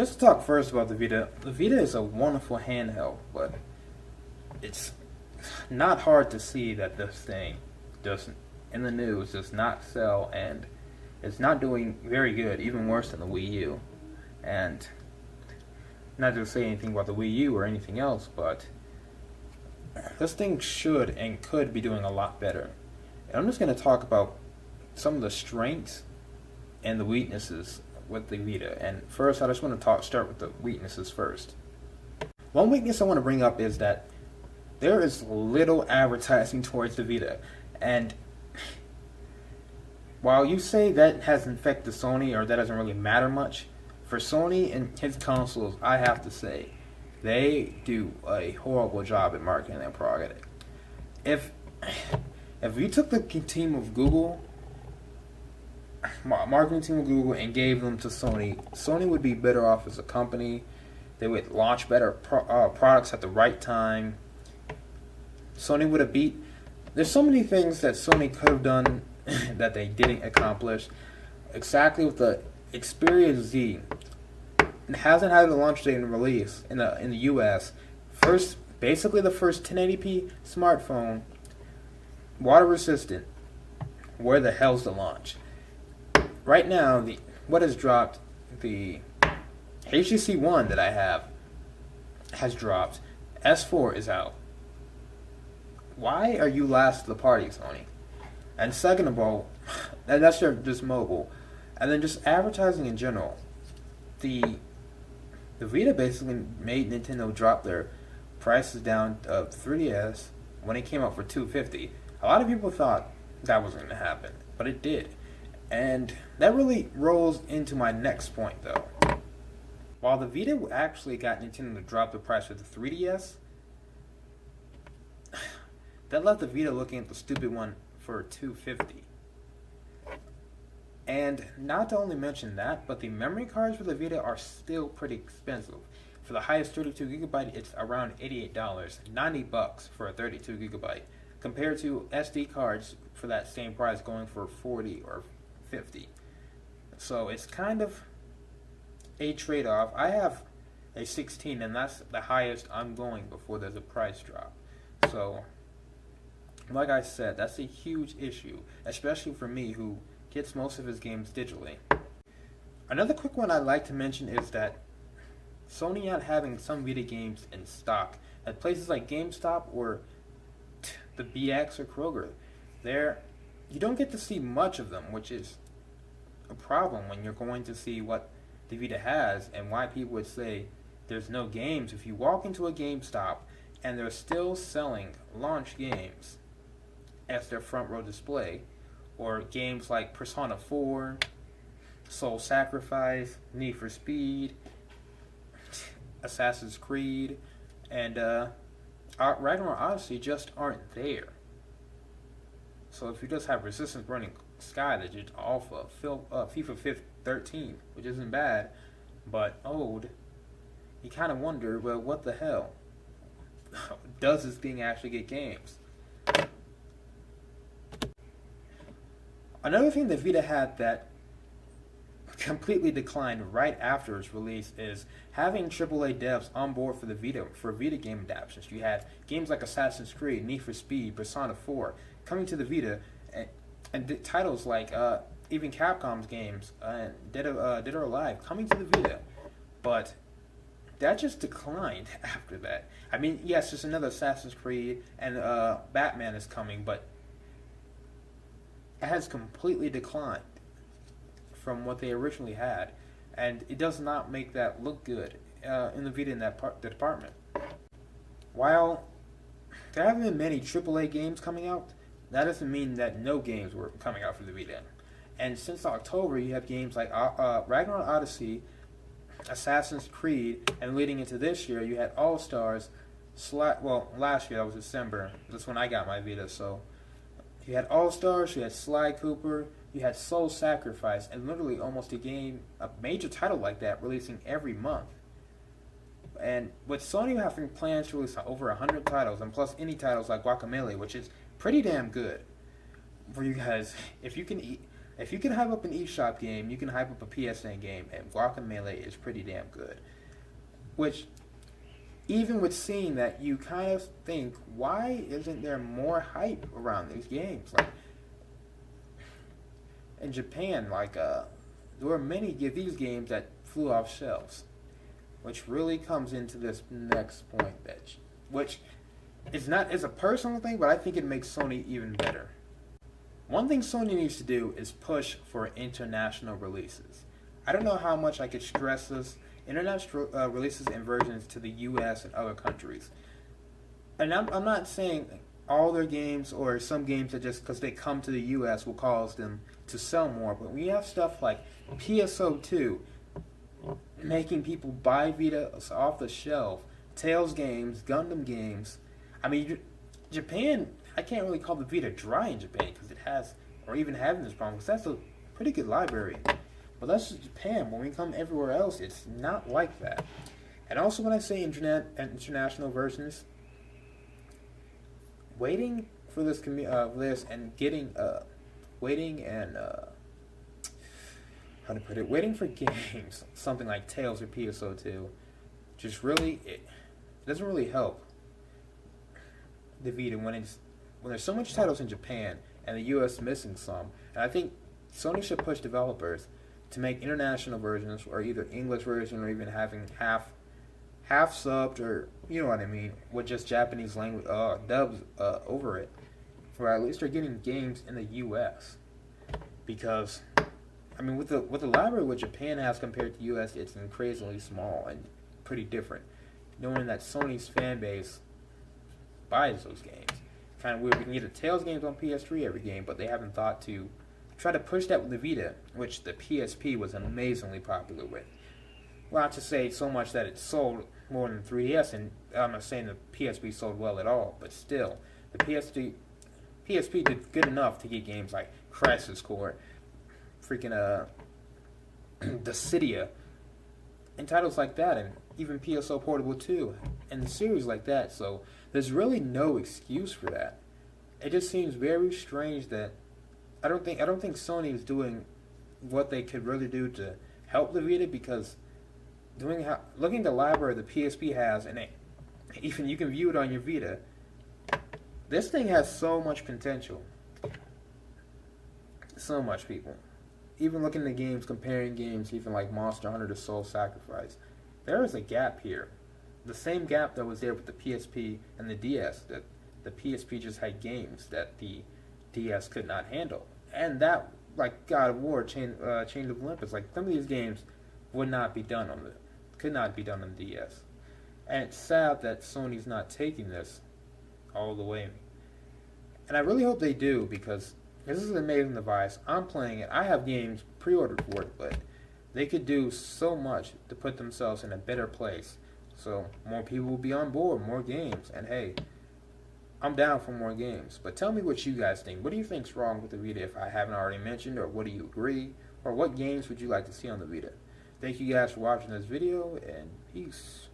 Just to talk first about the Vita is a wonderful handheld, but it's not hard to see that this thing doesn't, in the news, does not sell, and it's not doing very good, even worse than the Wii U. And not to say anything about the Wii U or anything else, but this thing should and could be doing a lot better. And I'm just going to talk about some of the strengths and the weaknesses with the Vita. And first, I just want to start with the weaknesses first. One weakness I want to bring up is that there is little advertising towards the Vita. And while you say that hasn't affected Sony, or that doesn't really matter much, for Sony and his consoles, I have to say, they do a horrible job at marketing their product. If you took the team of Google, marketing team of Google, and gave them to Sony, Sony would be better off as a company. They would launch better products at the right time. Sony would have beat. There's so many things that Sony could have done that they didn't accomplish. Exactly with the Xperia Z. It hasn't had a launch date and release in the US. Basically the first 1080p smartphone, water resistant. Where the hell's the launch? Right now, what has dropped, the HTC One that I have has dropped. S4 is out. Why are you last to the party, Sony? And second of all, that's just mobile. And then just advertising in general. The Vita basically made Nintendo drop their prices down of 3DS when it came out for $250. A lot of people thought that wasn't going to happen, but it did. And that really rolls into my next point, though. While the Vita actually got Nintendo to drop the price for the 3DS, that left the Vita looking at the stupid one for $250. And not to only mention that, but the memory cards for the Vita are still pretty expensive. For the highest 32 gigabyte, it's around $88, $90 for a 32 gigabyte, compared to SD cards for that same price going for $40 or $50. So it's kind of a trade-off. I have a 16, and that's the highest I'm going before there's a price drop. So, like I said, that's a huge issue, especially for me who gets most of his games digitally. Another quick one I'd like to mention is that Sony not having some Vita games in stock at places like GameStop or the BX or Kroger. You don't get to see much of them, which is a problem when you're going to see what the Vita has and why people would say there's no games. If you walk into a GameStop and they're still selling launch games as their front row display, or games like Persona 4, Soul Sacrifice, Need for Speed, Assassin's Creed, and Ragnarok Odyssey just aren't there. So if you just have Resistance Burning Sky that you're off of FIFA 13, which isn't bad, but old, you kind of wonder, well, what the hell? Does this thing actually get games? Another thing that Vita had that completely declined right after its release is having AAA devs on board for the Vita for Vita game adaptations. You had games like Assassin's Creed, Need for Speed, Persona 4 coming to the Vita, and titles like even Capcom's games and Dead or Alive coming to the Vita. But that just declined after that. I mean, yes, there's another Assassin's Creed and Batman is coming, but it has completely declined from what they originally had, and it does not make that look good in the Vita in that department. While there haven't been many AAA games coming out, that doesn't mean that no games were coming out for the Vita. And since October, you have games like Ragnarok Odyssey, Assassin's Creed, and leading into this year, you had All Stars. Last year that was December. That's when I got my Vita. So you had All Stars, you had Sly Cooper, you had Soul Sacrifice, and literally almost a major title like that, releasing every month. And with Sony having plans to release over 100 titles, and plus indie titles like Guacamelee, which is pretty damn good for you guys. If If you can hype up an eShop game, you can hype up a PSN game, and Guacamelee is pretty damn good. Which, even with seeing that, you kind of think, why isn't there more hype around these games? Like, in Japan, there were many of these games that flew off shelves, which really comes into this next point, which is a personal thing, but I think it makes Sony even better. One thing Sony needs to do is push for international releases. I don't know how much I could stress this. International releases and versions to the U.S. and other countries. And I'm not saying all their games or some games that just because they come to the U.S. will cause them to sell more. But when you have stuff like PSO2 making people buy Vita off the shelf, Tales games, Gundam games. I mean, Japan, I can't really call the Vita dry in Japan because it has, or even having this problem, because that's a pretty good library. But that's just Japan. When we come everywhere else, it's not like that. And also when I say international versions, waiting for this and getting waiting for games, something like Tales or PSO2, just really, it doesn't really help the Vita when there's so much titles in Japan and the US missing some. And I think Sony should push developers to make international versions, or either English version, or even having half subbed, or you know what I mean, with just Japanese language dubs over it, or at least they're getting games in the US. Because I mean, with the library what Japan has compared to US, it's crazily small and pretty different. Knowing that Sony's fan base buys those games, kind of weird. We can get the Tales games on PS3 every game, but they haven't thought to try to push that with the Vita, which the PSP was amazingly popular with. Well, not to say so much that it sold more than 3DS, and I'm not saying the PSP sold well at all, but still, the PSP did good enough to get games like Crisis Core, freaking Dissidia, and titles like that, and even PSO Portable 2, and the series like that. So there's really no excuse for that. It just seems very strange that I don't think Sony is doing what they could really do to help the Vita, because looking at the library the PSP has, and even you can view it on your Vita, this thing has so much potential. So much, people. Even looking at games, comparing games, even like Monster Hunter to Soul Sacrifice, there is a gap here. The same gap that was there with the PSP and the DS, that the PSP just had games that the DS could not handle. And that, like God of War, Chain of Olympus, like some of these games could not be done on the DS. And it's sad that Sony's not taking this all the way. And I really hope they do, because this is an amazing device. I'm playing it. I have games pre-ordered for it, but they could do so much to put themselves in a better place. So more people will be on board, more games. And hey, I'm down for more games. But tell me what you guys think. What do you think's wrong with the Vita if I haven't already mentioned, or what do you agree? Or what games would you like to see on the Vita? Thank you guys for watching this video, and peace.